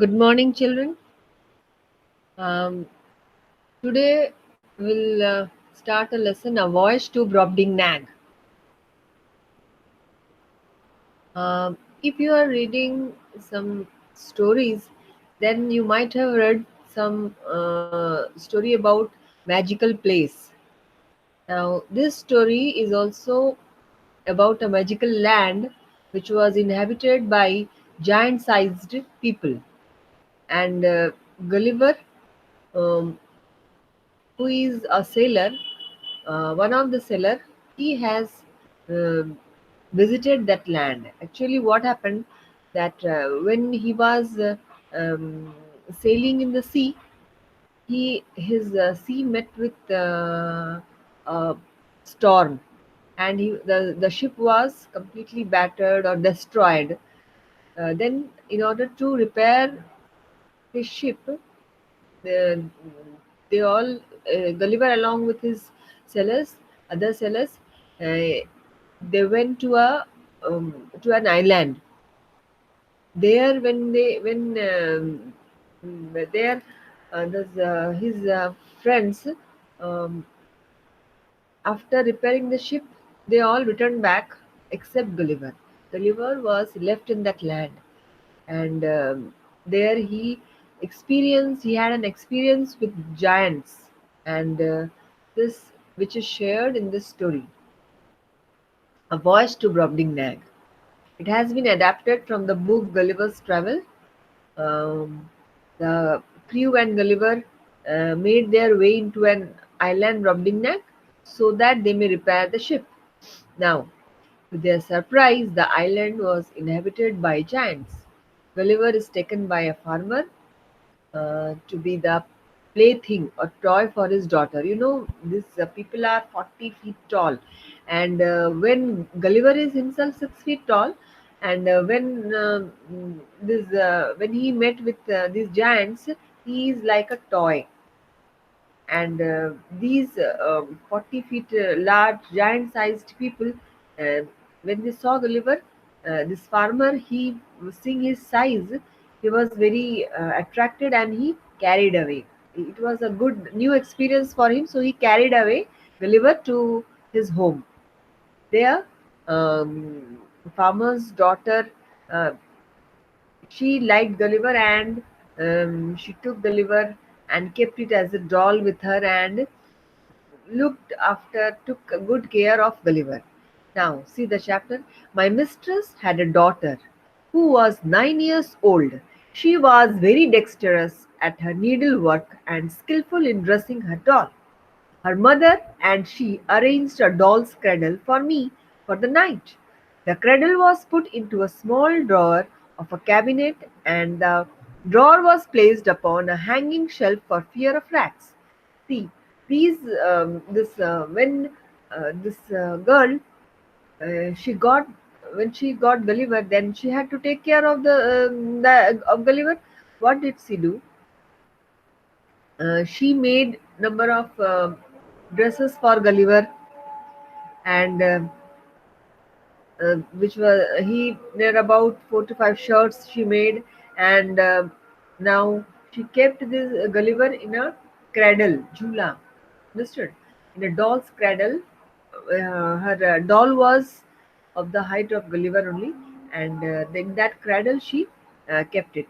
Good morning, children. Um, Today we'll start a lesson, A Voyage to Brobdingnag. If you are reading some stories, then you might have read some story about magical place. Now, this story is also about a magical land which was inhabited by giant-sized people. And Gulliver, um, who is a sailor, one of the sailor, he has um visited that land. Actually, what happened that when he was sailing in the sea, his sea met with a storm, and the ship was completely battered or destroyed. Then, in order to repair his ship, the, they all Gulliver along with his sailors, other sailors, they went to an island. There, there, his friends, um, after repairing the ship, they all returned back except Gulliver. Gulliver was left in that land, and there he had an experience with giants, and this which is shared in this story, A Voyage to Brobdingnag. It has been adapted from the book Gulliver's Travel. um, the crew and Gulliver made their way into an island Brobdingnag so that they may repair the ship. Now, to their surprise, the island was inhabited by giants. Gulliver is taken by a farmer to be the plaything or toy for his daughter. You know, these people are 40 feet tall, and when Gulliver is himself 6 feet tall, and when he met with these giants, he is like a toy. And these 40 feet large, giant sized people, uh, when they saw Gulliver, this farmer, seeing his size, he was very attracted and he carried away. It was a good new experience for him, so he carried away Gulliver to his home. There, farmer's daughter, uh, she liked Gulliver, and she took Gulliver and kept it as a doll with her, and took good care of Gulliver. Now, see the chapter. My mistress had a daughter who was 9 years old. She was very dexterous at her needlework and skillful in dressing her doll. Her mother and she arranged a doll's cradle for me for the night. The cradle was put into a small drawer of a cabinet, and the drawer was placed upon a hanging shelf for fear of rats. See, these this when this girl she got when she got Gulliver, then she had to take care of the of Gulliver. What did she do? She made number of dresses for Gulliver, and which was he there about 4 to 5 shirts she made, and now she kept this Gulliver in a cradle, jhula, understood? In a doll's cradle. Her doll was of the height of Gulliver only, and in that cradle she kept it,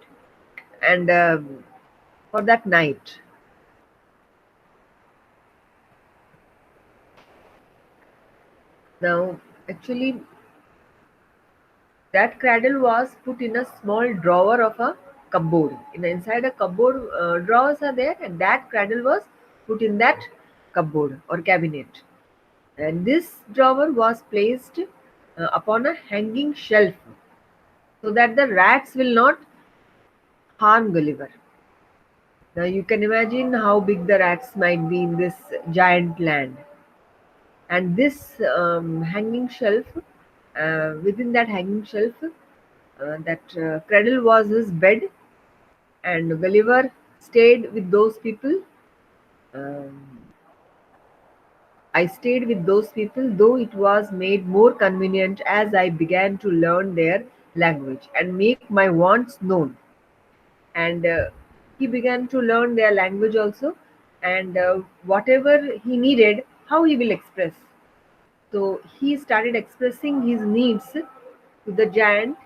and for that night. Now, actually, that cradle was put in a small drawer of a cupboard. Inside a cupboard, drawers are there, and that cradle was put in that cupboard or cabinet. And this drawer was placed upon a hanging shelf so that the rats will not harm Gulliver. Now you can imagine how big the rats might be in this giant land. And this hanging shelf, within that hanging shelf, that cradle was his bed, and Gulliver stayed with those people. Um, I stayed with those people, though it was made more convenient as I began to learn their language and make my wants known. and he began to learn their language also, and whatever he needed, how he will express. So he started expressing his needs to the giant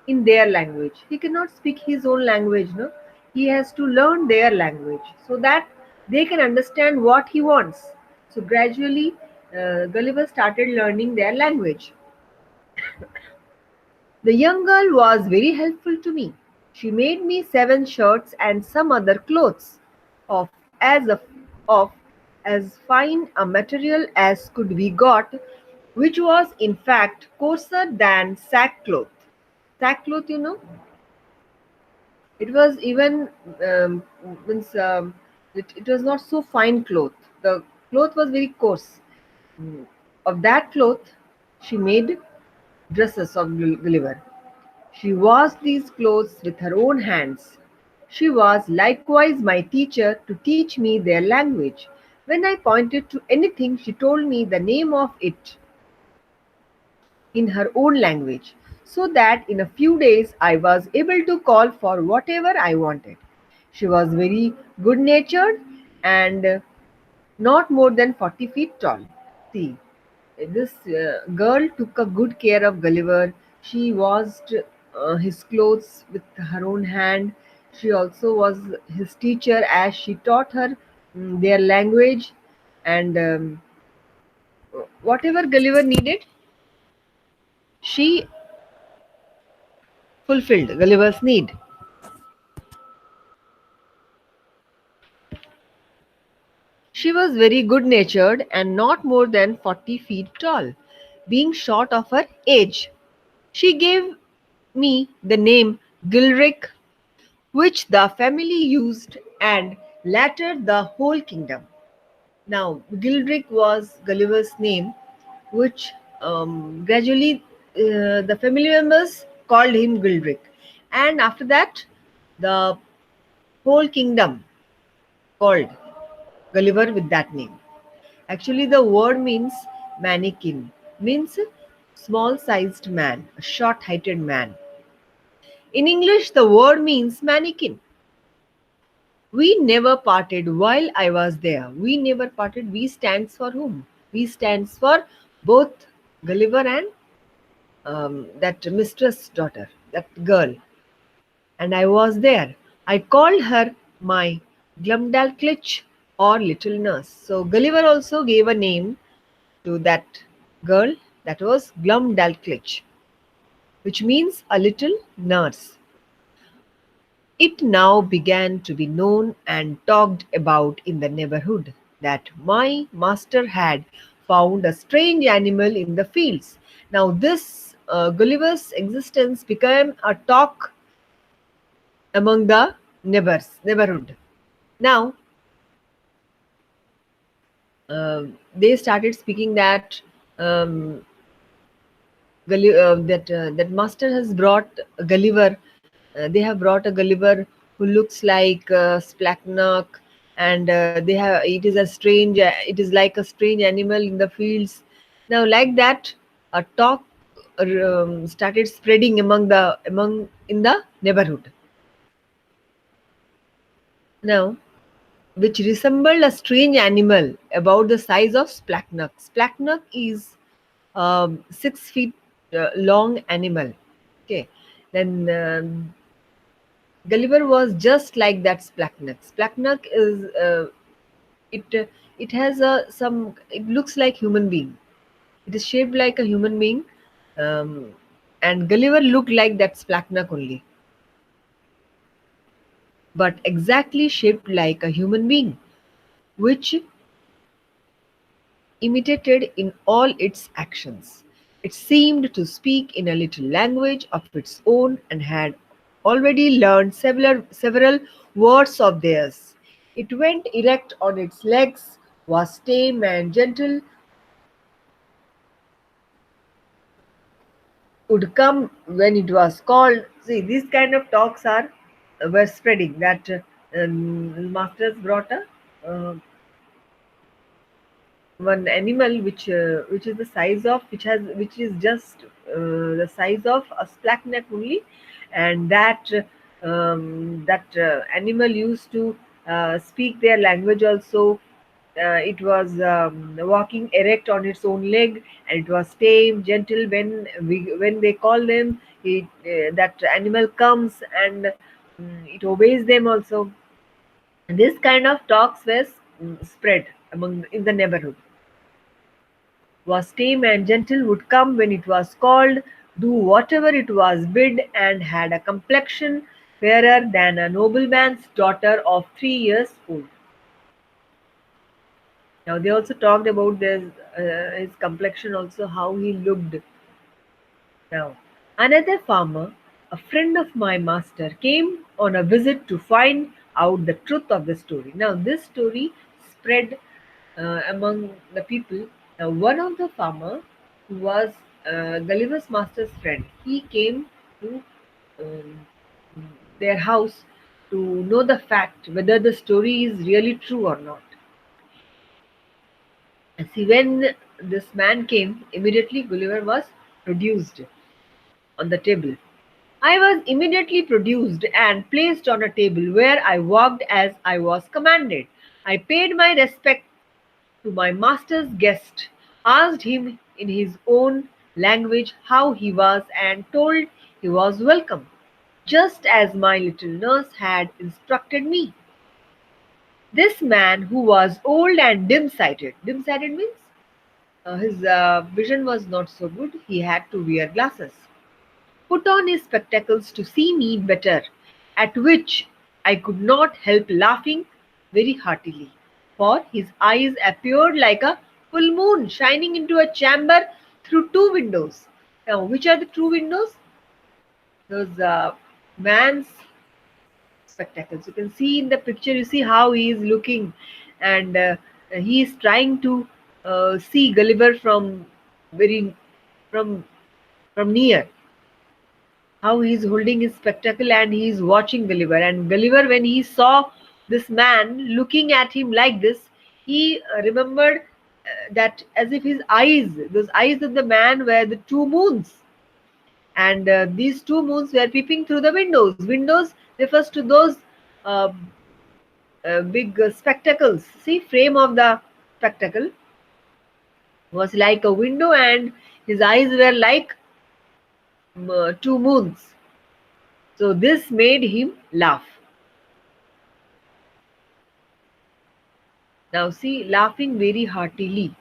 in their language. He cannot speak his own language, no? He has to learn their language so that they can understand what he wants. So gradually, Gulliver started learning their language. The young girl was very helpful to me. She made me 7 shirts and some other clothes of as of, of as fine a material as could be got, which was in fact coarser than sackcloth. Sackcloth, it was even means it was not so fine cloth. The cloth was very coarse. Mm. Of that cloth, she made dresses of Gulliver. She washed these clothes with her own hands. She was likewise my teacher to teach me their language. When I pointed to anything, she told me the name of it in her own language, so that in a few days I was able to call for whatever I wanted. She was very good natured and not more than 40 feet tall. See, this girl took a good care of Gulliver. She washed his clothes with her own hand. She also was his teacher as she taught her their language, and whatever Gulliver needed, she fulfilled Gulliver's need. She was very good natured and not more than 40 feet tall, being short of her age. She gave me the name Gilric, which the family used, and later the whole kingdom. Now, Gilric was Gulliver's name, which gradually the family members called him Gilric, and after that, the whole kingdom called Gulliver with that name. Actually, the word means mannequin, means small sized man, a short heighted man. In English, the word means mannequin. We never parted while I was there. We never parted. We stands for whom? We stands for both Gulliver and that mistress daughter, that girl. And I was there. I called her my Glumdalclitch or little nurse. So Gulliver also gave a name to that girl, that was Glumdalclitch, which means a little nurse. It now began to be known and talked about in the neighborhood that my master had found a strange animal in the fields. Now, this Gulliver's existence became a talk among the neighborhood. Now, they started speaking that um, that master has brought a Gulliver. They have brought a Gulliver who looks like Splacknock, and they have it is a strange. It is like a strange animal in the fields. Now, like that, a talk started spreading among in the neighborhood. Now, which resembled a strange animal about the size of Splacknock. Splacknock is 6 feet long animal. Okay, then Gulliver was just like that Splacknock. Splacknock is it has a some. It looks like human being. It is shaped like a human being, um, and Gulliver looked like that Splacknock only, but exactly shaped like a human being, which imitated in all its actions. It seemed to speak in a little language of its own and had already learned several words of theirs. It went erect on its legs, was tame and gentle, would come when it was called. See, these kind of talks are were spreading. That masters brought a one animal which is the size of which is just the size of a splackneck only, and that that animal used to speak their language also. It was walking erect on its own leg, and it was tame, gentle. When they call them, that animal comes and it obeys them also. And this kind of talks were spread among in the neighborhood. Was tame and gentle, would come when it was called, do whatever it was bid, and had a complexion fairer than a nobleman's daughter of 3 years old. Now they also talked about his complexion, also how he looked. Now another farmer, a friend of my master, came on a visit to find out the truth of the story. Now this story spread among the people. Now one of the farmer who was Gulliver's master's friend, he came to um, their house to know the fact whether the story is really true or not. See, when this man came, immediately Gulliver was produced on the table. I was immediately produced and placed on a table where I walked as I was commanded. I paid my respect to my master's guest, asked him in his own language how he was, and told he was welcome, just as my little nurse had instructed me. This man, who was old and dim sighted means his vision was not so good, he had to wear glasses, put on his spectacles to see me better, at which I could not help laughing very heartily, for his eyes appeared like a full moon shining into a chamber through two windows. Now, which are the two windows? Those man's spectacles. You can see in the picture, you see how he is looking, and he is trying to see Gulliver from very from from near, how he is holding his spectacle and he is watching Gulliver. And Gulliver, when he saw this man looking at him like this, he remembered that as if his eyes, those eyes of the man were the two moons. And these two moons were peeping through the windows. Windows refers to those uh, big spectacles. See, frame of the spectacle was like a window, and his eyes were like two moons. So this made him laugh. Now see, laughing very heartily.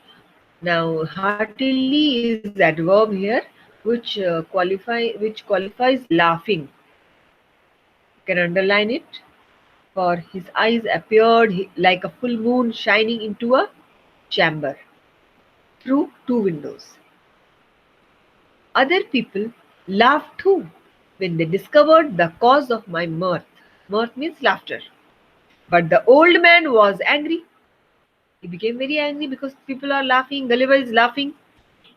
Now heartily is adverb here, which qualifies laughing. You can underline it. For his eyes appeared like a full moon shining into a chamber through two windows. Other people laughed too when they discovered the cause of my mirth. Mirth means laughter. But the old man was angry. He became very angry because people are laughing. Gulliver is laughing.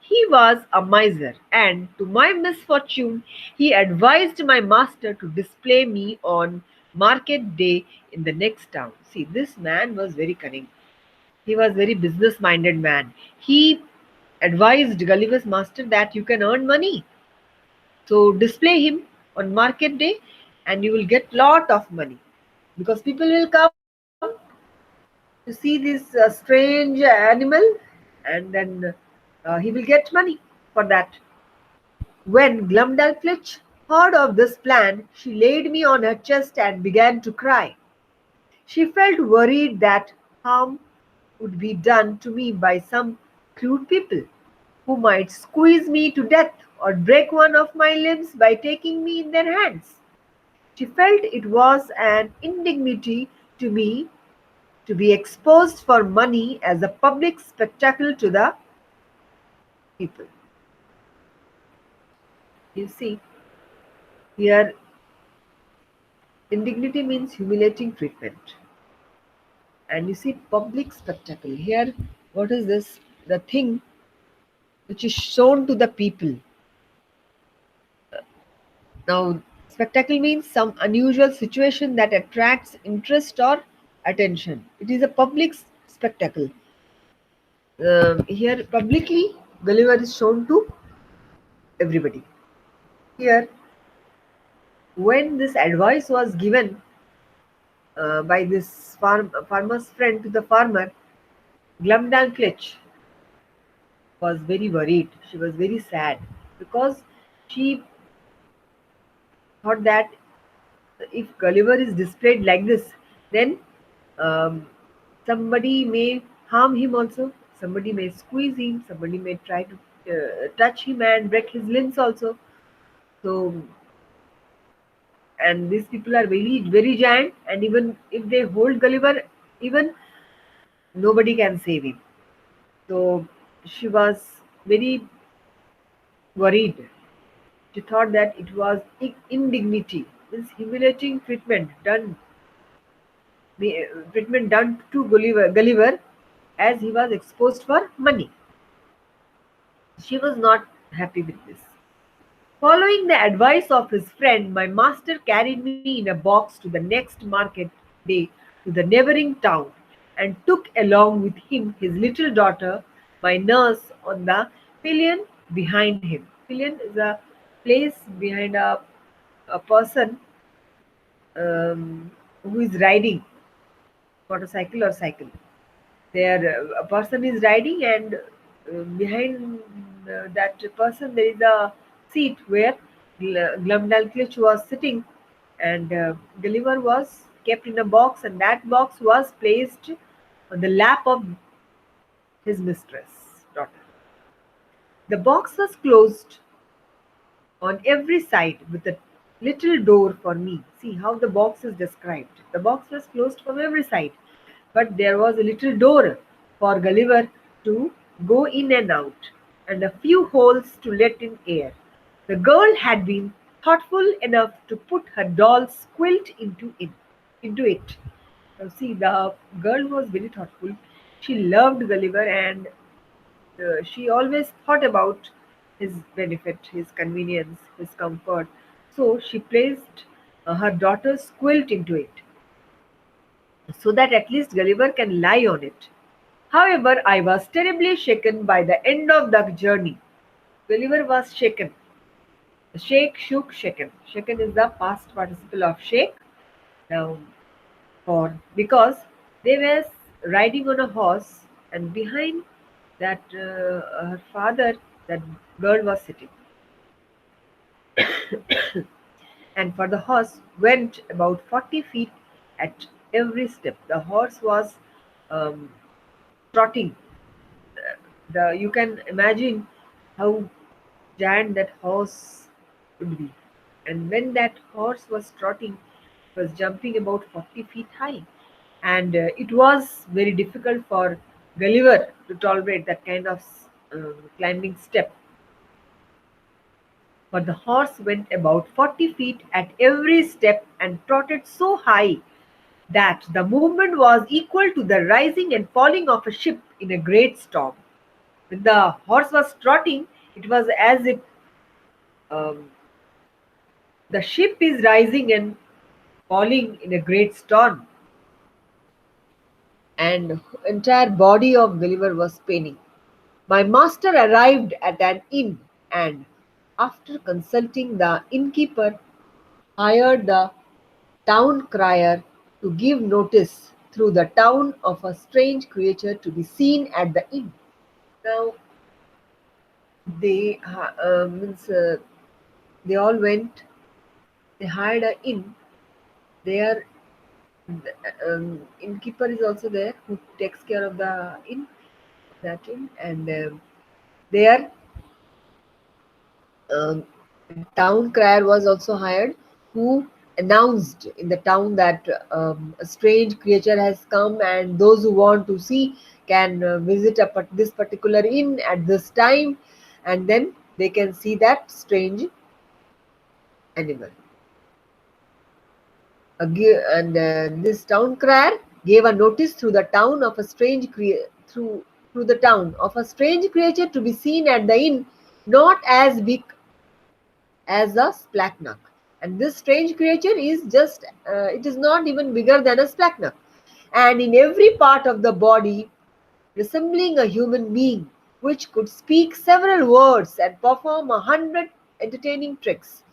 He was a miser, and to my misfortune, he advised my master to display me on market day in the next town. See, this man was very cunning. He was very business minded man. He advised Gulliver's master that you can earn money. So display him on market day and you will get lot of money, because people will come to see this strange animal, and then he will get money for that. When Glumdalclitch heard of this plan, she laid me on her chest and began to cry. She felt worried that harm would be done to me by some crude people who might squeeze me to death or break one of my limbs by taking me in their hands. She felt it was an indignity to me to be exposed for money as a public spectacle to the people. You see, here indignity means humiliating treatment. And you see, public spectacle. Here, what is this? The thing which is shown to the people. Now, spectacle means some unusual situation that attracts interest or attention. It is a public spectacle. Here, publicly, Gulliver is shown to everybody. Here, When this advice was given by this farmer's friend to the farmer, Glumdalclitch was very worried. She was very sad because she thought that if Gulliver is displayed like this, then um, somebody may harm him also. Somebody may squeeze him. Somebody may try to touch him and break his limbs also. So, and these people are very, very giant, and even if they hold Gulliver, even nobody can save him. So, she was very worried. She thought that it was indignity, means humiliating treatment done to Gulliver as he was exposed for money. She was not happy with this. Following the advice of his friend, my master carried me in a box to the next market day to the neighboring town and took along with him his little daughter, my nurse, on the pillion behind him. Pillion is a place behind a person who is riding motorcycle or cycle. There, a person is riding, and behind that person there is a seat where Glumdalclitch was sitting, and Gulliver was kept in a box, and that box was placed on the lap of his mistress daughter. The box was closed on every side with a little door for me. See how the box is described. The box was closed from every side, but there was a little door for Gulliver to go in and out, and a few holes to let in air. The girl had been thoughtful enough to put her doll's quilt into it. Now see, the girl was very thoughtful. She loved Gulliver, and she always thought about his benefit, his convenience, his comfort. So she placed her daughter's quilt into it so that at least Gulliver can lie on it. However, I was terribly shaken by the end of the journey. Gulliver was shaken. Shake, shook, shaken. Shaken is the past participle of shake. Now, for because they were riding on a horse, and behind that her father, that girl was sitting, and for the horse went about 40 feet at every step. The horse was um, trotting. The You can imagine how giant that horse would be. And when that horse was trotting, it was jumping about 40 feet high. And it was very difficult for Gulliver to tolerate that kind of climbing step. For the horse went about 40 feet at every step and trotted so high that the movement was equal to the rising and falling of a ship in a great storm. When the horse was trotting, it was as if um, the ship is rising and falling in a great storm, and entire body of Gulliver was paining. My master arrived at an inn, and, after consulting the innkeeper, hired the town crier to give notice through the town of a strange creature to be seen at the inn. Now they means they all went. They hired a inn. There, the innkeeper is also there who takes care of the inn, that inn, and there um, town crier was also hired, who announced in the town that a strange creature has come, and those who want to see can visit this particular inn at this time, and then they can see that strange animal. This town crier gave a notice through the town of a through the town of a strange creature to be seen at the inn, not as big as a splachnock. And this strange creature is it is not even bigger than a splachnock, and in every part of the body resembling a human being, which could speak several words and perform 100 entertaining tricks.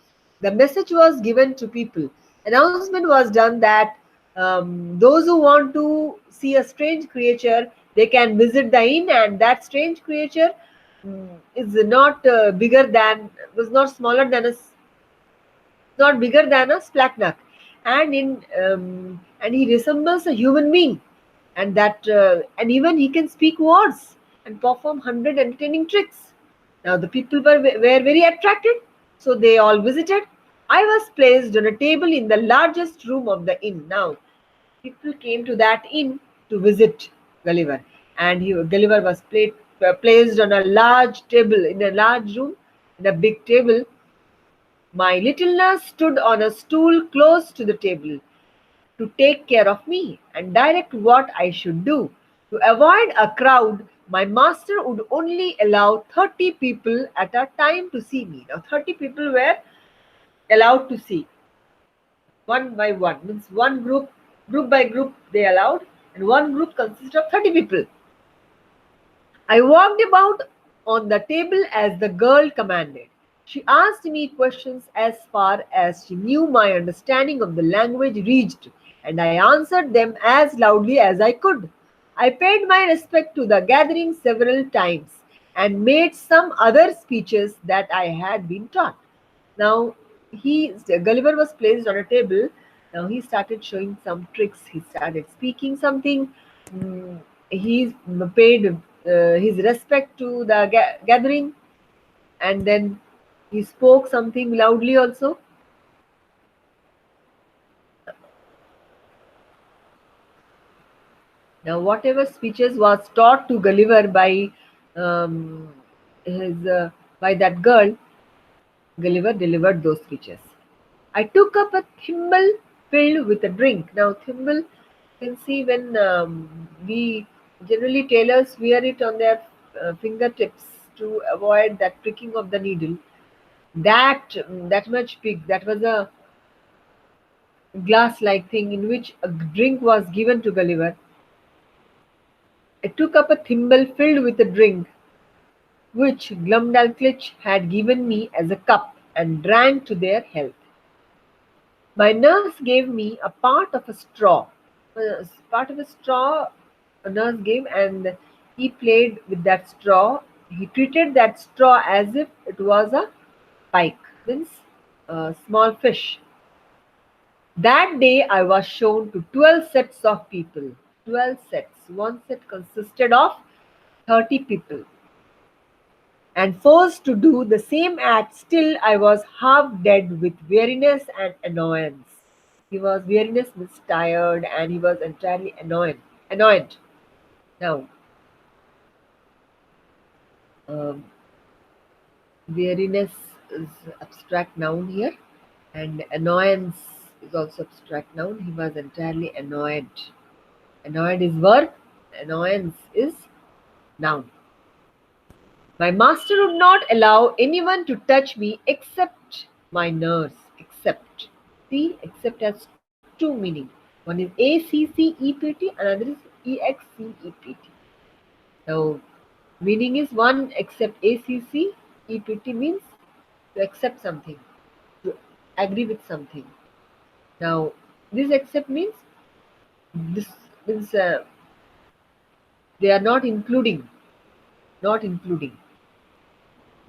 The message was given to people. Announcement was done that those who want to see a strange creature, they can visit the inn, and that strange creature is not bigger than, was not smaller than a, not bigger than a splaknak, and and he resembles a human being, and that and even he can speak words and perform 100 entertaining tricks. Now the people were very attracted, so they all visited. I was placed on a table in the largest room of the inn. Now people came to that inn to visit Gulliver, and Gulliver was placed on a large table in a large room, in a big table. My little nurse stood on a stool close to the table to take care of me and direct what I should do. To avoid a crowd, my master would only allow 30 people at a time to see me. Now, 30 people were allowed to see, one by one, means one group by group they allowed, and one group consists of 30 people. I walked about on the table as the girl commanded. She asked me questions as far as she knew my understanding of the language reached, and I answered them as loudly as I could. I paid my respect to the gathering several times and made some other speeches that I had been taught. Now, Gulliver was placed on a table. Now he started showing some tricks. He started speaking something. Mm, he paid his respect to the gathering, and then he spoke something loudly also. Now, whatever speeches was taught to Gulliver um, his by that girl, Gulliver delivered those speeches. I took up a thimble filled with a drink. Now, thimble, you can see when we generally tailors wear it on their fingertips to avoid that pricking of the needle. That much big. That was a glass-like thing in which a drink was given to Gulliver. I took up a thimble filled with a drink which Glumdalclitch had given me as a cup and drank to their health. My nurse gave me a part of a straw. Part of a straw a nurse gave, and he played with that straw. He treated that straw as if it was a pike, means a small fish. That day I was shown to 12 sets of people. 12 sets. One set consisted of 30 people. And forced to do the same act, still I was half dead with weariness and annoyance. He was weariness means tired, and he was entirely annoyed. Now, um, weariness is abstract noun here, and annoyance is also abstract noun. He was entirely annoyed. Annoyed is verb, annoyance is noun. My master would not allow anyone to touch me except my nurse. Except. See, except has two meanings. One is ACCEPT, another is EXCEPT. Now, meaning is one except ACCEPT means to accept something, to agree with something. Now, this accept means this means they are not including.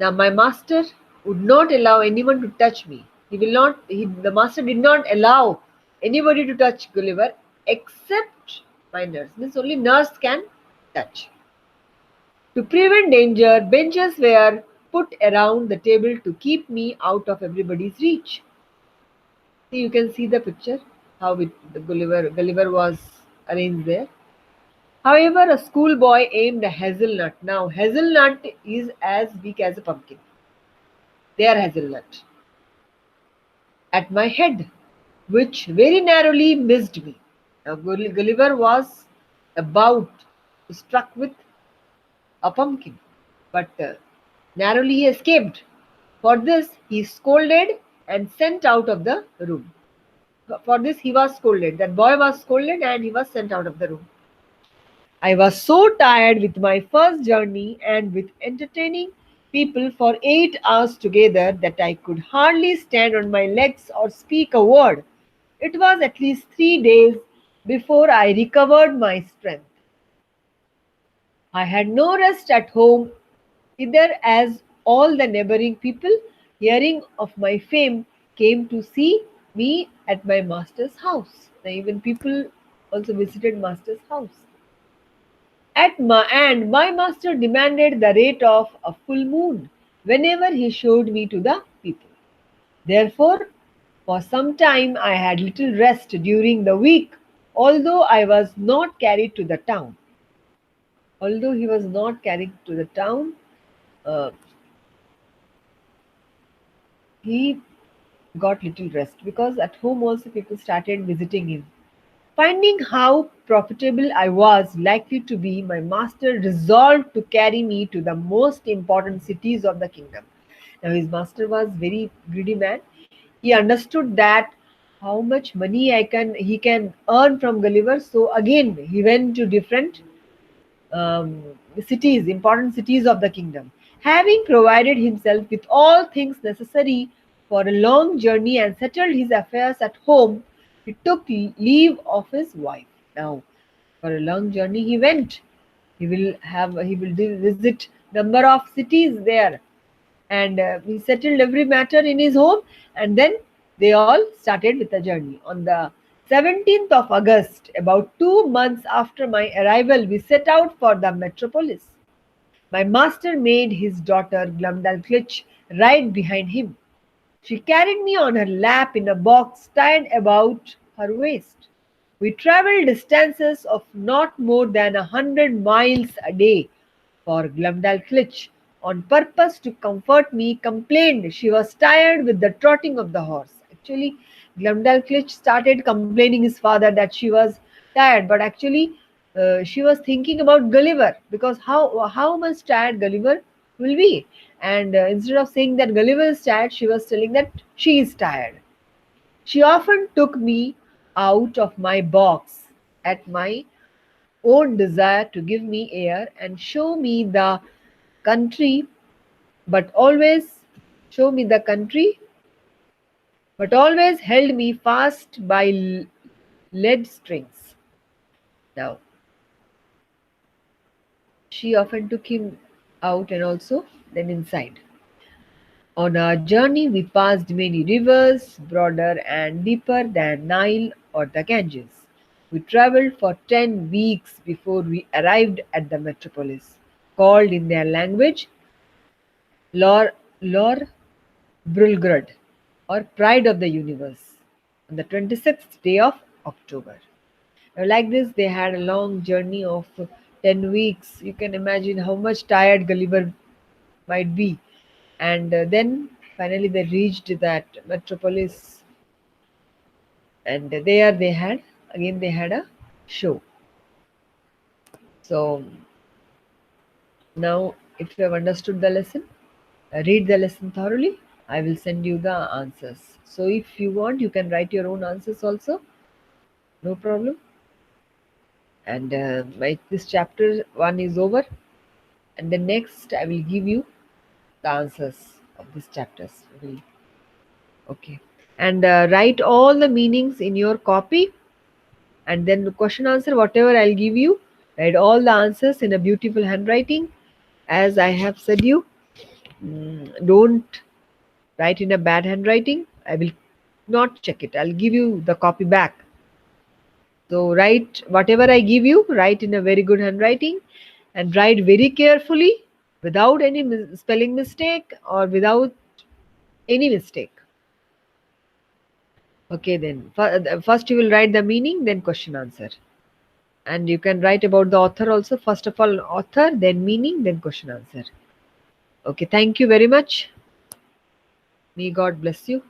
Now my master would not allow anyone to touch me. He will not. The master did not allow anybody to touch Gulliver except my nurse. Means only nurse can touch. To prevent danger, benches were put around the table to keep me out of everybody's reach. See, you can see the picture how the Gulliver was arranged there. However, a schoolboy aimed a hazelnut. Now, hazelnut is as big as a pumpkin. Their hazelnut at my head, which very narrowly missed me. Now, Gulliver was about to struck with a pumpkin, but narrowly he escaped. For this, he scolded and sent out of the room. For this, he was scolded. That boy was scolded and he was sent out of the room. I was so tired with my first journey and with entertaining people for 8 hours together that I could hardly stand on my legs or speak a word. It was at least 3 days before I recovered my strength. I had no rest at home either, as all the neighboring people, hearing of my fame, came to see me at my master's house. Now, even people also visited master's house. And my master demanded the rate of a full moon whenever he showed me to the people. Therefore, for some time I had little rest during the week, although I was not carried to the town. Although he was not carried to the town, uh, he got little rest because at home also people started visiting him. Finding how profitable I was likely to be, my master resolved to carry me to the most important cities of the kingdom. Now, his master was very greedy man. He understood that how much money he can earn from Gulliver. So again, he went to different cities, important cities of the kingdom. Having provided himself with all things necessary for a long journey and settled his affairs at home, he took leave of his wife. Now, for a long journey, he went. He will visit number of cities there, and he settled every matter in his home, and then they all started with the journey. On the 17th of August, about 2 months after my arrival, we set out for the metropolis. My master made his daughter Glumdalclitch ride behind him. She carried me on her lap in a box tied about her waist. We travelled distances of not more than 100 miles a day, for Glumdalclitch, on purpose to comfort me, complained she was tired with the trotting of the horse. Actually, Glumdalclitch started complaining his father that she was tired, but actually she was thinking about Gulliver, because how much tired Gulliver will be. And instead of saying that Gulliver is tired, she was telling that she is tired. She often took me out of my box at my own desire to give me air and country, but always show me the country, but always held me fast by lead strings. Now, she often took him out and also then inside. On our journey, we passed many rivers, broader and deeper than Nile or the Ganges. We travelled for 10 weeks before we arrived at the metropolis, called in their language Lor, Lor Brulgrud, or Pride of the Universe, on the 26th day of October. Like this, they had a long journey of 10 weeks. You can imagine how much tired Gulliver might be. And then finally they reached that metropolis, and there they had a show. So now, if you have understood the lesson, read the lesson thoroughly. I will send you the answers. So if you want, you can write your own answers also. No problem. And this chapter 1 is over, and the next I will give you the answers of these chapters. Okay. And write all the meanings in your copy, and then the question answer, whatever I'll give you, write all the answers in a beautiful handwriting. As I have said you, don't write in a bad handwriting. I will not check it. I'll give you the copy back. So write whatever I give you, write in a very good handwriting, and write very carefully, without any spelling mistake or without any mistake. Okay, then first you will write the meaning, then question answer. And you can write about the author also. First of all, author, then meaning, then question answer. Okay, thank you very much. May God bless you.